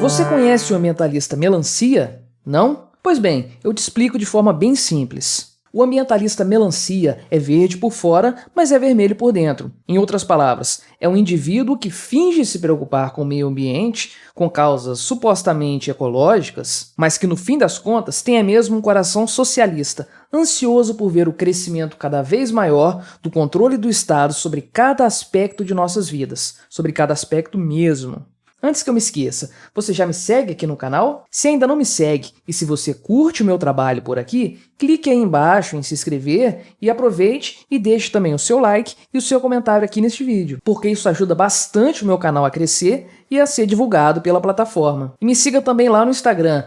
Você conhece o ambientalista melancia? Não? Pois bem, eu te explico de forma bem simples. O ambientalista melancia é verde por fora, mas é vermelho por dentro. Em outras palavras, é um indivíduo que finge se preocupar com o meio ambiente, com causas supostamente ecológicas, mas que no fim das contas tem mesmo um coração socialista, ansioso por ver o crescimento cada vez maior do controle do Estado sobre cada aspecto de nossas vidas, sobre cada aspecto mesmo. Antes que eu me esqueça, você já me segue aqui no canal? Se ainda não me segue e se você curte o meu trabalho por aqui, clique aí embaixo em se inscrever e aproveite e deixe também o seu like e o seu comentário aqui neste vídeo, porque isso ajuda bastante o meu canal a crescer e a ser divulgado pela plataforma. E me siga também lá no Instagram,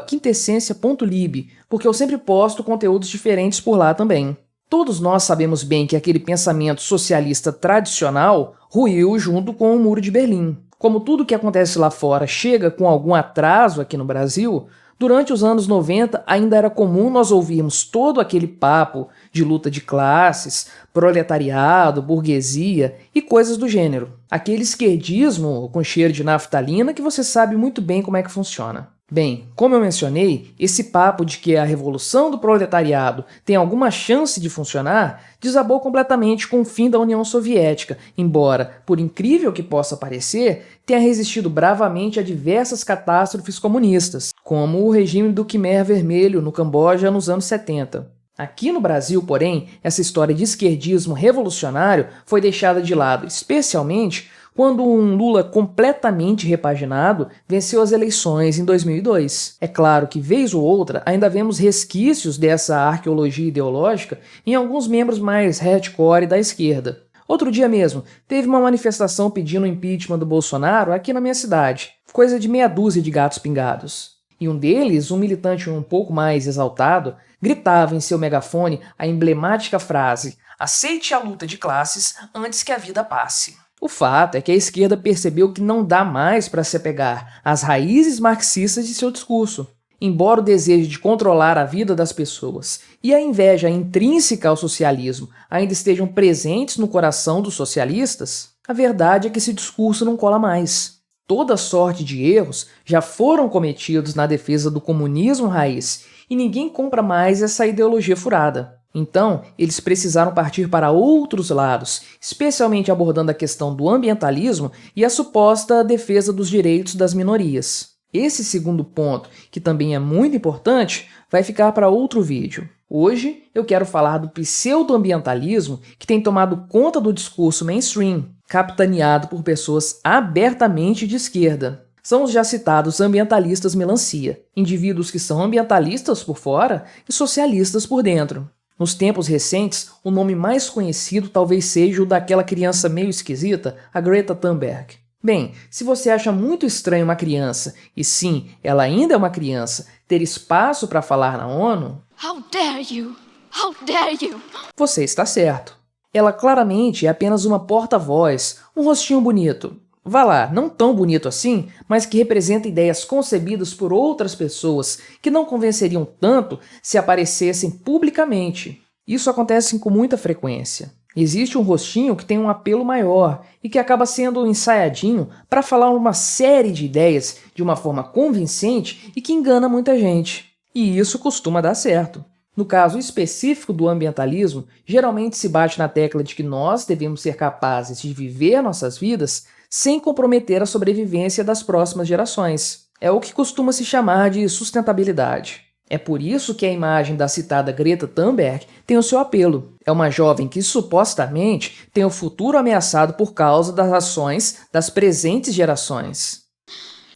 @quintessencia.lib, porque eu sempre posto conteúdos diferentes por lá também. Todos nós sabemos bem que aquele pensamento socialista tradicional ruiu junto com o Muro de Berlim. Como tudo que acontece lá fora chega com algum atraso aqui no Brasil, durante os anos 90 ainda era comum nós ouvirmos todo aquele papo de luta de classes, proletariado, burguesia e coisas do gênero. Aquele esquerdismo com cheiro de naftalina que você sabe muito bem como é que funciona. Bem, como eu mencionei, esse papo de que a revolução do proletariado tem alguma chance de funcionar desabou completamente com o fim da União Soviética, embora, por incrível que possa parecer, tenha resistido bravamente a diversas catástrofes comunistas, como o regime do Khmer Vermelho no Camboja nos anos 70. Aqui no Brasil, porém, essa história de esquerdismo revolucionário foi deixada de lado, especialmente quando um Lula completamente repaginado venceu as eleições em 2002. É claro que, vez ou outra, ainda vemos resquícios dessa arqueologia ideológica em alguns membros mais hardcore da esquerda. Outro dia mesmo, teve uma manifestação pedindo o impeachment do Bolsonaro aqui na minha cidade, coisa de meia dúzia de gatos pingados. E um deles, um militante um pouco mais exaltado, gritava em seu megafone a emblemática frase: "Aceite a luta de classes antes que a vida passe". O fato é que a esquerda percebeu que não dá mais para se apegar às raízes marxistas de seu discurso. Embora o desejo de controlar a vida das pessoas e a inveja intrínseca ao socialismo ainda estejam presentes no coração dos socialistas, a verdade é que esse discurso não cola mais. Toda sorte de erros já foram cometidos na defesa do comunismo raiz e ninguém compra mais essa ideologia furada. Então, eles precisaram partir para outros lados, especialmente abordando a questão do ambientalismo e a suposta defesa dos direitos das minorias. Esse segundo ponto, que também é muito importante, vai ficar para outro vídeo. Hoje, eu quero falar do pseudo-ambientalismo que tem tomado conta do discurso mainstream, capitaneado por pessoas abertamente de esquerda. São os já citados ambientalistas melancia, indivíduos que são ambientalistas por fora e socialistas por dentro. Nos tempos recentes, o nome mais conhecido talvez seja o daquela criança meio esquisita, a Greta Thunberg. Bem, se você acha muito estranho uma criança, e sim, ela ainda é uma criança, ter espaço para falar na ONU, How dare you? How dare you? Você está certo. Ela claramente é apenas uma porta-voz, um rostinho bonito. Vá lá, não tão bonito assim, mas que representa ideias concebidas por outras pessoas que não convenceriam tanto se aparecessem publicamente. Isso acontece com muita frequência. Existe um rostinho que tem um apelo maior e que acaba sendo ensaiadinho para falar uma série de ideias de uma forma convincente e que engana muita gente. E isso costuma dar certo. No caso específico do ambientalismo, geralmente se bate na tecla de que nós devemos ser capazes de viver nossas vidas sem comprometer a sobrevivência das próximas gerações. É o que costuma se chamar de sustentabilidade. É por isso que a imagem da citada Greta Thunberg tem o seu apelo. É uma jovem que supostamente tem o futuro ameaçado por causa das ações das presentes gerações.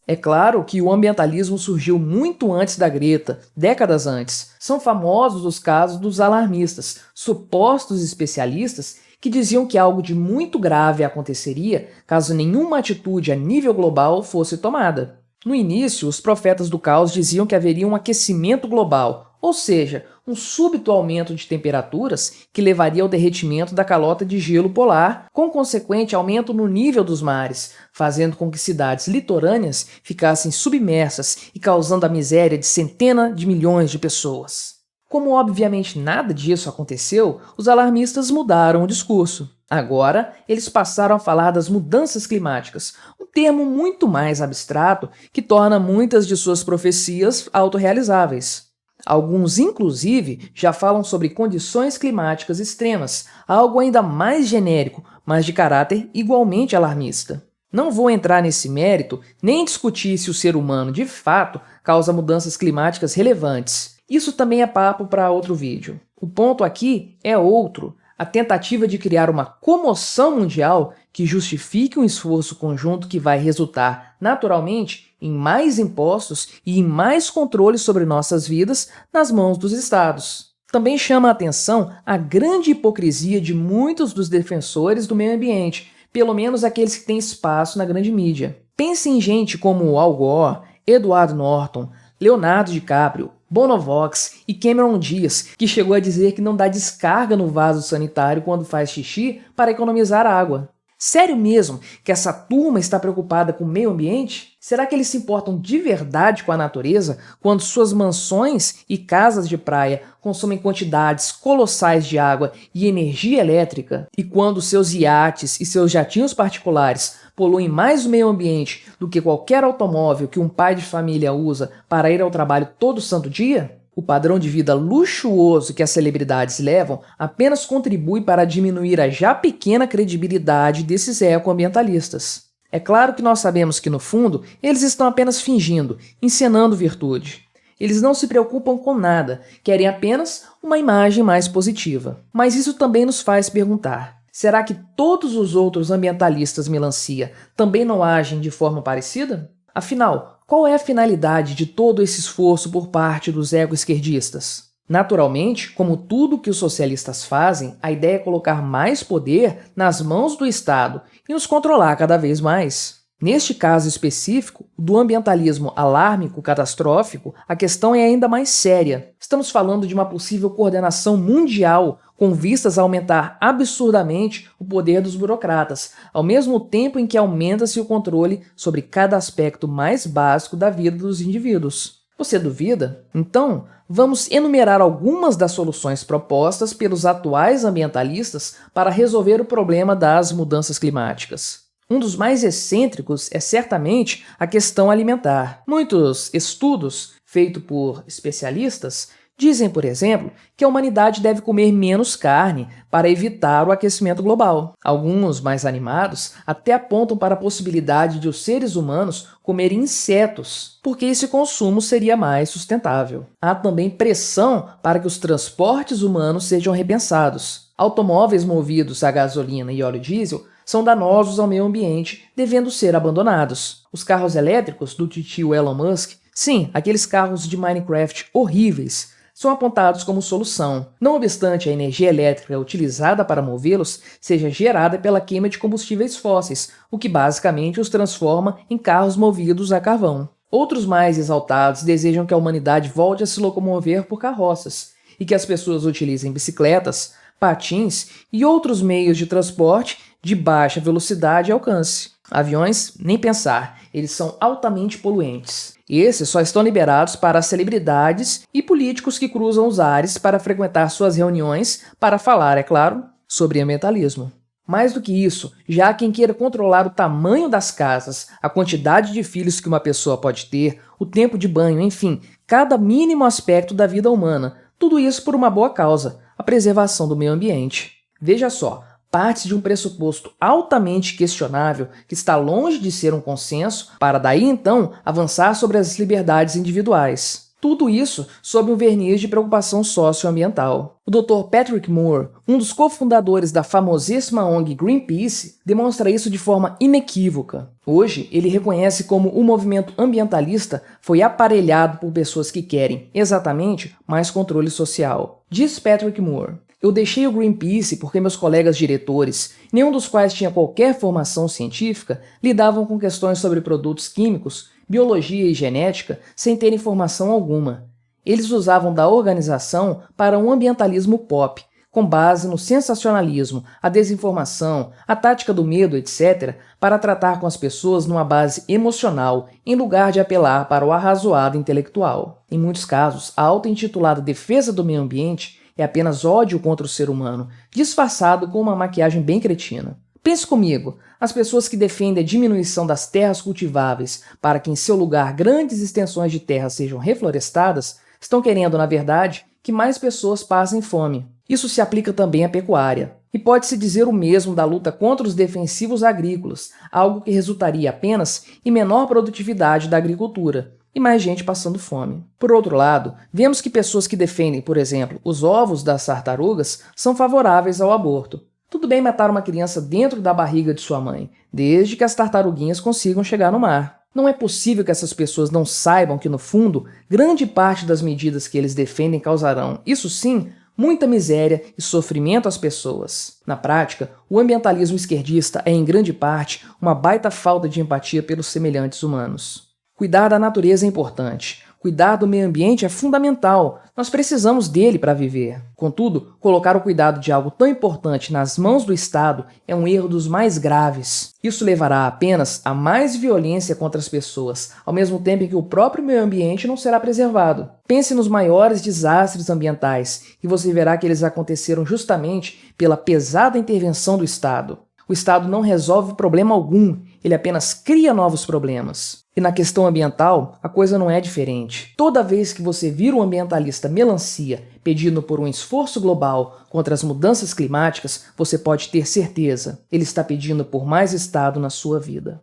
É claro que o ambientalismo surgiu muito antes da Greta, décadas antes. São famosos os casos dos alarmistas, supostos especialistas que diziam que algo de muito grave aconteceria caso nenhuma atitude a nível global fosse tomada. No início, os profetas do caos diziam que haveria um aquecimento global, ou seja, um súbito aumento de temperaturas que levaria ao derretimento da calota de gelo polar, com consequente aumento no nível dos mares, fazendo com que cidades litorâneas ficassem submersas e causando a miséria de centenas de milhões de pessoas. Como obviamente nada disso aconteceu, os alarmistas mudaram o discurso. Agora, eles passaram a falar das mudanças climáticas, um termo muito mais abstrato que torna muitas de suas profecias autorrealizáveis. Alguns, inclusive, já falam sobre condições climáticas extremas, algo ainda mais genérico, mas de caráter igualmente alarmista. Não vou entrar nesse mérito nem discutir se o ser humano, de fato, causa mudanças climáticas relevantes. Isso também é papo para outro vídeo. O ponto aqui é outro: a tentativa de criar uma comoção mundial que justifique um esforço conjunto que vai resultar, naturalmente, em mais impostos e em mais controle sobre nossas vidas nas mãos dos estados. Também chama a atenção a grande hipocrisia de muitos dos defensores do meio ambiente, pelo menos aqueles que têm espaço na grande mídia. Pense em gente como Al Gore, Edward Norton, Leonardo DiCaprio, Bono Vox e Cameron Diaz, que chegou a dizer que não dá descarga no vaso sanitário quando faz xixi para economizar água. Sério mesmo que essa turma está preocupada com o meio ambiente? Será que eles se importam de verdade com a natureza quando suas mansões e casas de praia consomem quantidades colossais de água e energia elétrica? E quando seus iates e seus jatinhos particulares poluem mais o meio ambiente do que qualquer automóvel que um pai de família usa para ir ao trabalho todo santo dia? O padrão de vida luxuoso que as celebridades levam apenas contribui para diminuir a já pequena credibilidade desses ecoambientalistas. É claro que nós sabemos que, no fundo, eles estão apenas fingindo, encenando virtude. Eles não se preocupam com nada, querem apenas uma imagem mais positiva. Mas isso também nos faz perguntar: será que todos os outros ambientalistas melancia também não agem de forma parecida? Afinal, qual é a finalidade de todo esse esforço por parte dos eco-esquerdistas? Naturalmente, como tudo que os socialistas fazem, a ideia é colocar mais poder nas mãos do Estado e nos controlar cada vez mais. Neste caso específico, do ambientalismo alármico catastrófico, a questão é ainda mais séria. Estamos falando de uma possível coordenação mundial com vistas a aumentar absurdamente o poder dos burocratas, ao mesmo tempo em que aumenta-se o controle sobre cada aspecto mais básico da vida dos indivíduos. Você duvida? Então, vamos enumerar algumas das soluções propostas pelos atuais ambientalistas para resolver o problema das mudanças climáticas. Um dos mais excêntricos é certamente a questão alimentar. Muitos estudos feitos por especialistas dizem, por exemplo, que a humanidade deve comer menos carne para evitar o aquecimento global. Alguns, mais animados, até apontam para a possibilidade de os seres humanos comerem insetos, porque esse consumo seria mais sustentável. Há também pressão para que os transportes humanos sejam repensados. Automóveis movidos a gasolina e óleo diesel são danosos ao meio ambiente, devendo ser abandonados. Os carros elétricos do titio Elon Musk, sim, aqueles carros de Minecraft horríveis, são apontados como solução, não obstante a energia elétrica utilizada para movê-los seja gerada pela queima de combustíveis fósseis, o que basicamente os transforma em carros movidos a carvão. Outros mais exaltados desejam que a humanidade volte a se locomover por carroças e que as pessoas utilizem bicicletas, patins e outros meios de transporte de baixa velocidade e alcance. Aviões, nem pensar, eles são altamente poluentes. Esses só estão liberados para as celebridades e políticos que cruzam os ares para frequentar suas reuniões para falar, é claro, sobre ambientalismo. Mais do que isso, já há quem queira controlar o tamanho das casas, a quantidade de filhos que uma pessoa pode ter, o tempo de banho, enfim, cada mínimo aspecto da vida humana, tudo isso por uma boa causa, a preservação do meio ambiente. Veja só, parte de um pressuposto altamente questionável que está longe de ser um consenso para daí então avançar sobre as liberdades individuais. Tudo isso sob um verniz de preocupação socioambiental. O Dr. Patrick Moore, um dos cofundadores da famosíssima ONG Greenpeace, demonstra isso de forma inequívoca. Hoje, ele reconhece como o movimento ambientalista foi aparelhado por pessoas que querem, exatamente, mais controle social. Diz Patrick Moore: eu deixei o Greenpeace porque meus colegas diretores, nenhum dos quais tinha qualquer formação científica, lidavam com questões sobre produtos químicos, biologia e genética sem terem formação alguma. Eles usavam da organização para um ambientalismo pop, com base no sensacionalismo, a desinformação, a tática do medo, etc., para tratar com as pessoas numa base emocional, em lugar de apelar para o arrazoado intelectual. Em muitos casos, a auto-intitulada defesa do meio ambiente É apenas ódio contra o ser humano, disfarçado com uma maquiagem bem cretina. Pense comigo, as pessoas que defendem a diminuição das terras cultiváveis para que em seu lugar grandes extensões de terra sejam reflorestadas, estão querendo, na verdade, que mais pessoas passem fome. Isso se aplica também à pecuária. E pode-se dizer o mesmo da luta contra os defensivos agrícolas, algo que resultaria apenas em menor produtividade da agricultura e mais gente passando fome. Por outro lado, vemos que pessoas que defendem, por exemplo, os ovos das tartarugas são favoráveis ao aborto. Tudo bem matar uma criança dentro da barriga de sua mãe, desde que as tartaruguinhas consigam chegar no mar. Não é possível que essas pessoas não saibam que, no fundo, grande parte das medidas que eles defendem causarão, isso sim, muita miséria e sofrimento às pessoas. Na prática, o ambientalismo esquerdista é, em grande parte, uma baita falta de empatia pelos semelhantes humanos. Cuidar da natureza é importante. Cuidar do meio ambiente é fundamental. Nós precisamos dele para viver. Contudo, colocar o cuidado de algo tão importante nas mãos do Estado é um erro dos mais graves. Isso levará apenas a mais violência contra as pessoas, ao mesmo tempo em que o próprio meio ambiente não será preservado. Pense nos maiores desastres ambientais e você verá que eles aconteceram justamente pela pesada intervenção do Estado. O Estado não resolve problema algum, ele apenas cria novos problemas. E na questão ambiental, a coisa não é diferente. Toda vez que você vir um ambientalista melancia pedindo por um esforço global contra as mudanças climáticas, você pode ter certeza, ele está pedindo por mais Estado na sua vida.